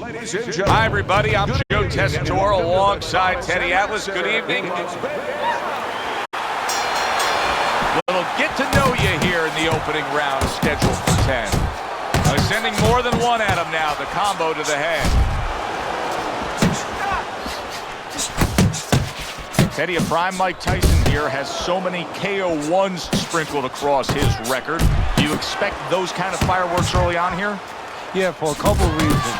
Hi, everybody. I'm Joe Tessitore alongside Teddy Atlas. Good evening. Little get to know you here in the opening round, scheduled for 10. Sending more than one at him now. The combo to the head. Teddy, a prime Mike Tyson here has so many KO1s sprinkled across his record. Do you expect those kind of fireworks early on here? Yeah, for a couple of reasons.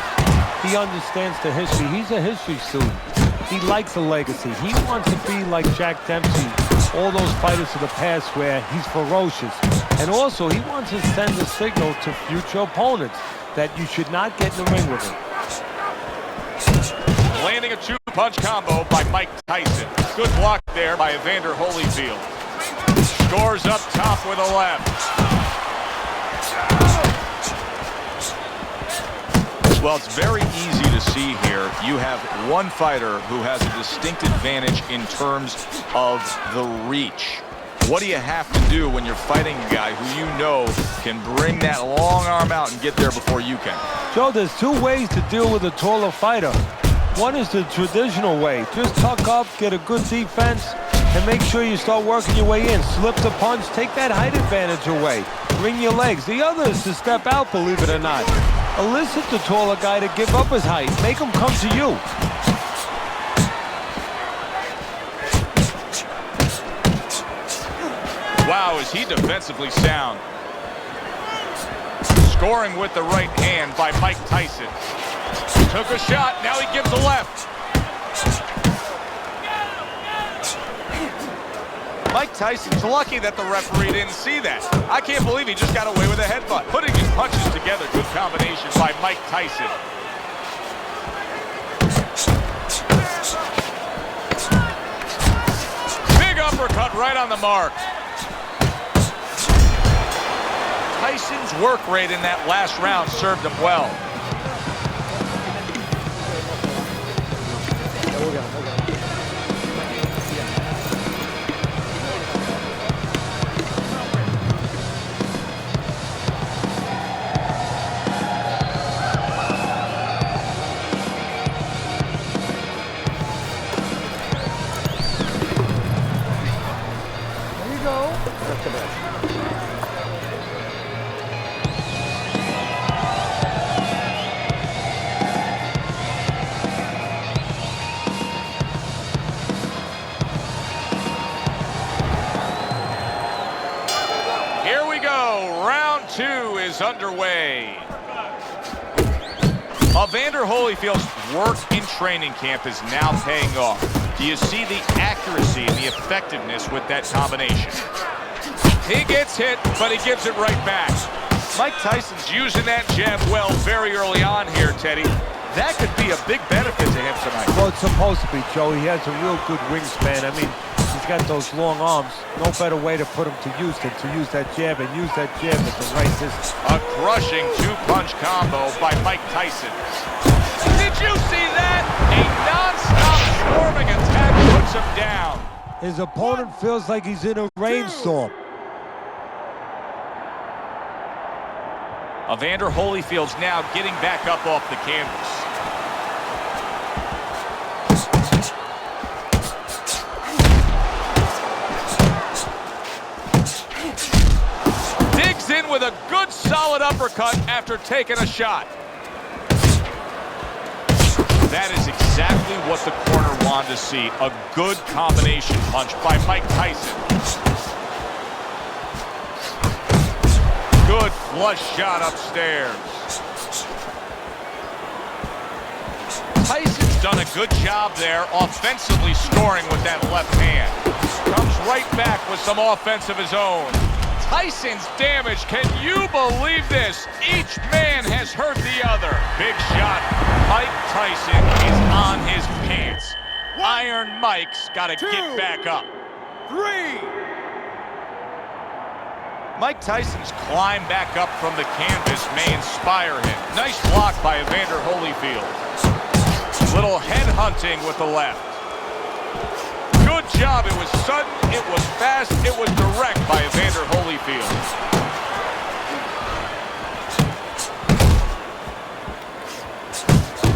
He understands the history. He's a history student. He likes a legacy. He wants to be like Jack Dempsey, all those fighters of the past where he's ferocious. And also, he wants to send a signal to future opponents that you should not get in the ring with him. Landing a two-punch combo by Mike Tyson. Good block there by Evander Holyfield. Scores up top with a left. Well, it's very easy to see here. You have one fighter who has a distinct advantage in terms of the reach. What do you have to do when you're fighting a guy who you know can bring that long arm out and get there before you can? Joe, there's two ways to deal with a taller fighter. One is the traditional way. Just tuck up, get a good defense, and make sure you start working your way in. Slip the punch, take that height advantage away. Bring your legs. The other is to step out, believe it or not. Elicit the taller guy to give up his height. Make him come to you. Wow, is he defensively sound. Scoring with the right hand by Mike Tyson. Took a shot, now he gives a left. Mike Tyson's lucky that the referee didn't see that. I can't believe he just got away with a headbutt. Putting his punches together, good combination by Mike Tyson. Big uppercut right on the mark. Tyson's work rate in that last round served him well. Underway. Evander Holyfield's work in training camp is now paying off. Do you see the accuracy and the effectiveness with that combination? He gets hit, but he gives it right back. Mike Tyson's using that jab well very early on here, Teddy. That could be a big benefit to him tonight. Well, it's supposed to be, Joe. He has a real good wingspan. I mean, he's got those long arms. No better way to put him to use than to use that jab and use that jab at the right distance. A crushing two-punch combo by Mike Tyson. Did you see that? A non-stop swarming attack puts him down. His opponent feels like he's in a rainstorm. Evander Holyfield's now getting back up off the canvas. Digs in with a good solid uppercut after taking a shot. That is exactly what the corner wanted to see. A good combination punch by Mike Tyson. Good flush shot upstairs. Tyson's done a good job there offensively scoring with that left hand. Comes right back with some offense of his own. Tyson's damage, can you believe this? Each man has hurt the other. Big shot. Mike Tyson is on his pants. Iron Mike's got to get back up. 3. Mike Tyson's climb back up from the canvas may inspire him. Nice block by Evander Holyfield. Little head hunting with the left. Good job. It was sudden, it was fast, it was direct by Evander Holyfield.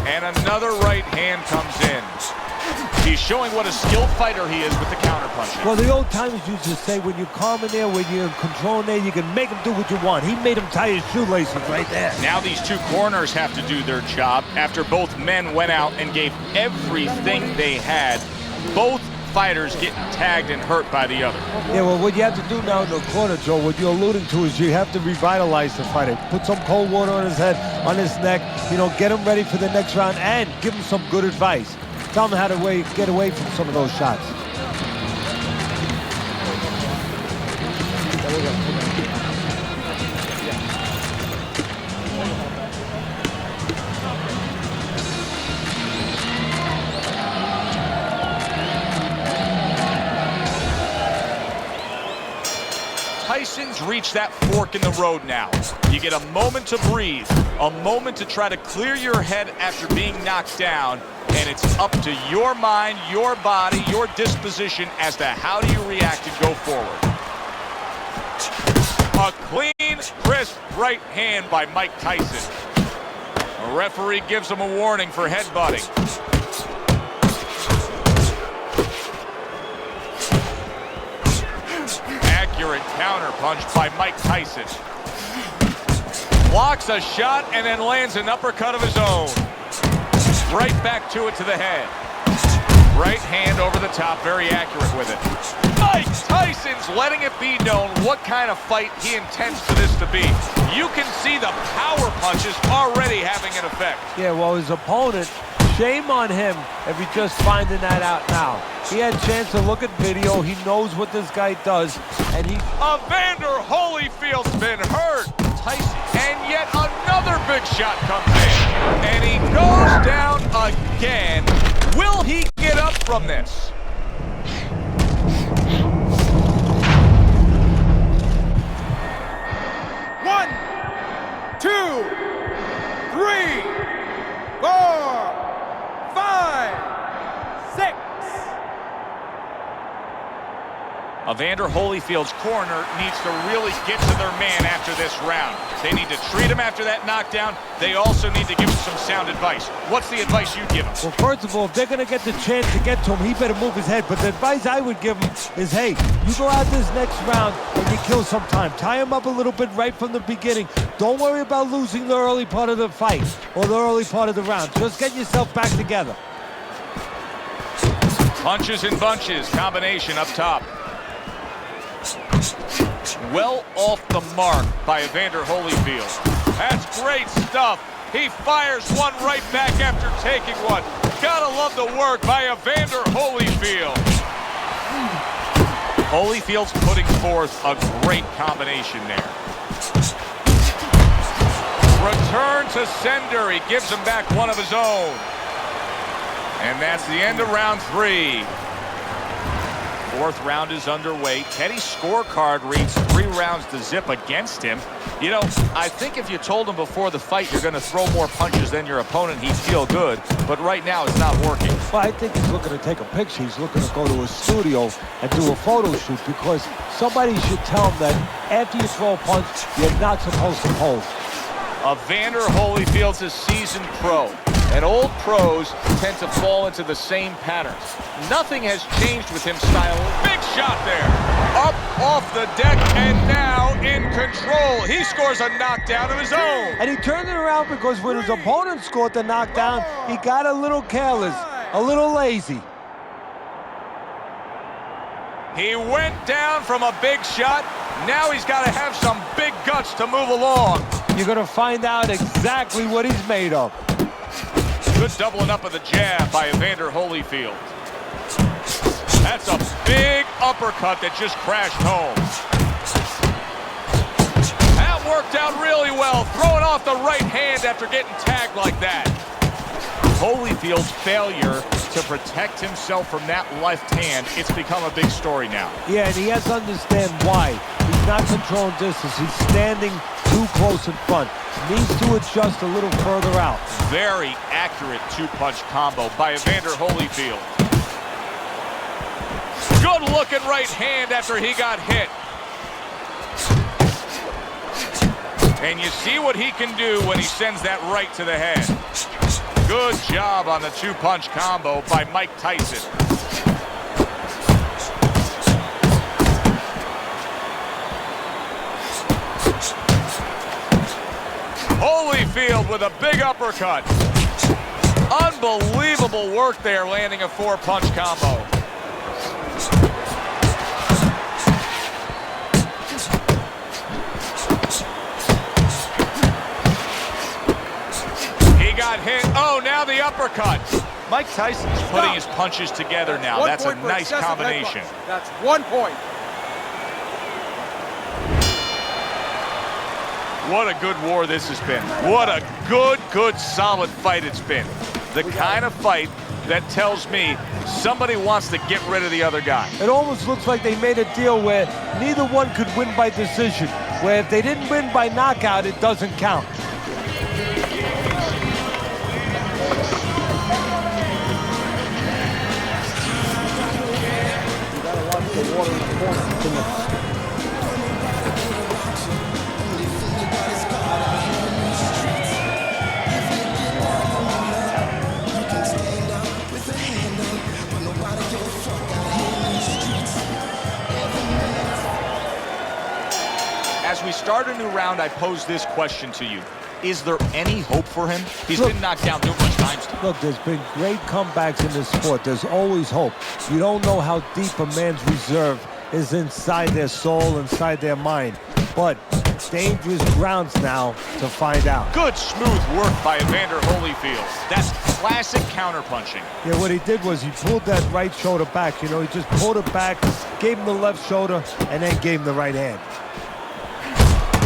And another right hand comes in. He's showing what a skilled fighter he is with the counterpunching. Well, the old timers used to say, when you're calm in there, when you're in control in there, you can make him do what you want. He made him tie his shoelaces right there. Now these two corners have to do their job after both men went out and gave everything they had. Both fighters getting tagged and hurt by the other. Yeah, well, what you have to do now in the corner, Joe, what you're alluding to is you have to revitalize the fighter. Put some cold water on his head, on his neck, you know, get him ready for the next round and give him some good advice. Tell him how to get away from some of those shots. Tyson's reached that fork in the road now. You get a moment to breathe, a moment to try to clear your head after being knocked down, and it's up to your mind, your body, your disposition as to how do you react and go forward. A clean, crisp right hand by Mike Tyson. A referee gives him a warning for headbutting. Accurate counter punch by Mike Tyson. Blocks a shot and then lands an uppercut of his own. Right back to it to the head. Right hand over the top, very accurate with it. Mike Tyson's letting it be known what kind of fight he intends for this to be. You can see the power punches already having an effect. Yeah, well, his opponent, shame on him if he's just finding that out now. He had a chance to look at video. He knows what this guy does, and he... Evander Holyfield's been hurt. Tyson, and yet another big shot comes in. And he goes down again. Will he get up from this? One, 2, 3, 4, 5, 6. Evander Holyfield's corner needs to really get to their man after this round. They need to treat him after that knockdown. They also need to give him some sound advice. What's the advice you give him? Well, first of all, if they're going to get the chance to get to him, he better move his head. But the advice I would give him is, hey, you go out this next round and you kill some time. Tie him up a little bit right from the beginning. Don't worry about losing the early part of the fight or the early part of the round. Just get yourself back together. Punches and bunches, combination up top. Well off the mark by Evander Holyfield. That's great stuff. He fires one right back after taking one. Gotta love the work by Evander Holyfield. Holyfield's putting forth a great combination there. Return to sender. He gives him back one of his own. And that's the end of round 3. Fourth round is underway. Teddy's scorecard reads 3 rounds to zip against him. You know, I think if you told him before the fight you're going to throw more punches than your opponent, he'd feel good. But right now, it's not working. Well, I think he's looking to take a picture. He's looking to go to a studio and do a photo shoot because somebody should tell him that after you throw a punch, you're not supposed to hold. Evander Holyfield's a seasoned pro. And old pros tend to fall into the same patterns. Nothing has changed with him style. Big shot there. Up off the deck and now in control. He scores a knockdown of his own. And he turned it around because when his opponent scored the knockdown, he got a little careless, a little lazy. He went down from a big shot. Now he's got to have some big guts to move along. You're going to find out exactly what he's made of. Good doubling up of the jab by Evander Holyfield. That's a big uppercut that just crashed home. That worked out really well, throwing off the right hand after getting tagged like that. Holyfield's failure to protect himself from that left hand, it's become a big story now. Yeah, and he has to understand why. He's not controlling distance. He's standing too close in front. Needs to adjust a little further out. Very accurate 2-punch combo by Evander Holyfield. Good looking right hand after he got hit. And you see what he can do when he sends that right to the head. Good job on the two-punch combo by Mike Tyson. Holyfield with a big uppercut. Unbelievable work there, landing a four-punch combo. He got hit. Oh, now the uppercut. Mike Tyson's putting his punches together now. That's a nice combination. That's 1 point. What a good war this has been. What a good, solid fight it's been. The kind of fight that tells me somebody wants to get rid of the other guy. It almost looks like they made a deal where neither one could win by decision, where if they didn't win by knockout, it doesn't count. You gotta watch the water in the corner. As we start a new round, I pose this question to you. Is there any hope for him? He's been knocked down numerous times. Look, there's been great comebacks in this sport. There's always hope. You don't know how deep a man's reserve is inside their soul, inside their mind. But dangerous grounds now to find out. Good, smooth work by Evander Holyfield. That's classic counterpunching. Yeah, what he did was he pulled that right shoulder back. You know, he just pulled it back, gave him the left shoulder, and then gave him the right hand.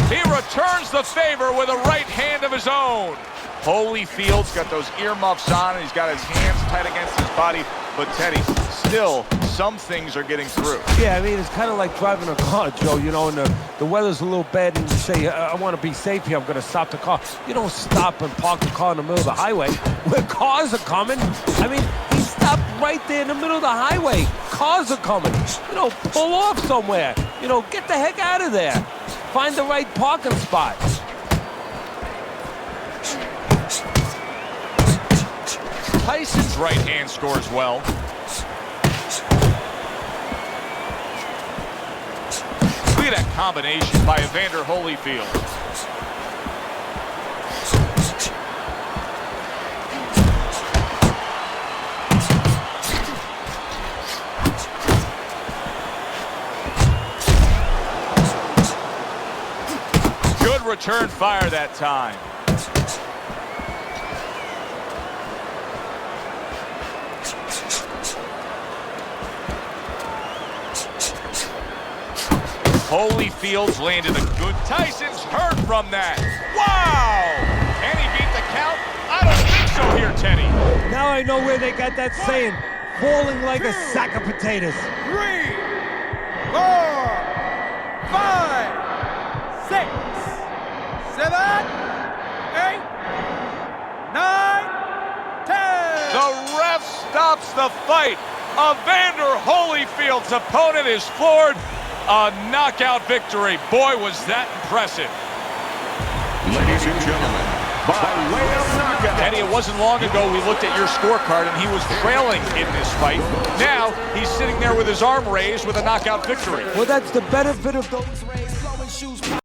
He returns the favor with a right hand of his own. Holyfield's got those earmuffs on, and he's got his hands tight against his body. But Teddy, still, some things are getting through. Yeah, I mean, it's kind of like driving a car, Joe, you know, and the weather's a little bad, and you say, I want to be safe here, I'm going to stop the car. You don't stop and park the car in the middle of the highway where cars are coming. I mean, he stopped right there in the middle of the highway. Cars are coming. You know, pull off somewhere. You know, get the heck out of there. Find the right parking spot. Tyson's right hand scores well. Look at that combination by Evander Holyfield. Good return fire that time. Holyfield's landed a good. Tyson's hurt from that. Wow! Can he beat the count? I don't think so here, Teddy. Now I know where they got that saying, falling like a sack of potatoes. 3, 4, 5, 6, 7, 8, 9, 10. The ref stops the fight. Evander Holyfield's opponent is floored. A knockout victory. Boy, was that impressive. Ladies and gentlemen, by way of knockout. Eddie, it wasn't long ago we looked at your scorecard and he was trailing in this fight. Now he's sitting there with his arm raised with a knockout victory. Well, that's the benefit of those raised.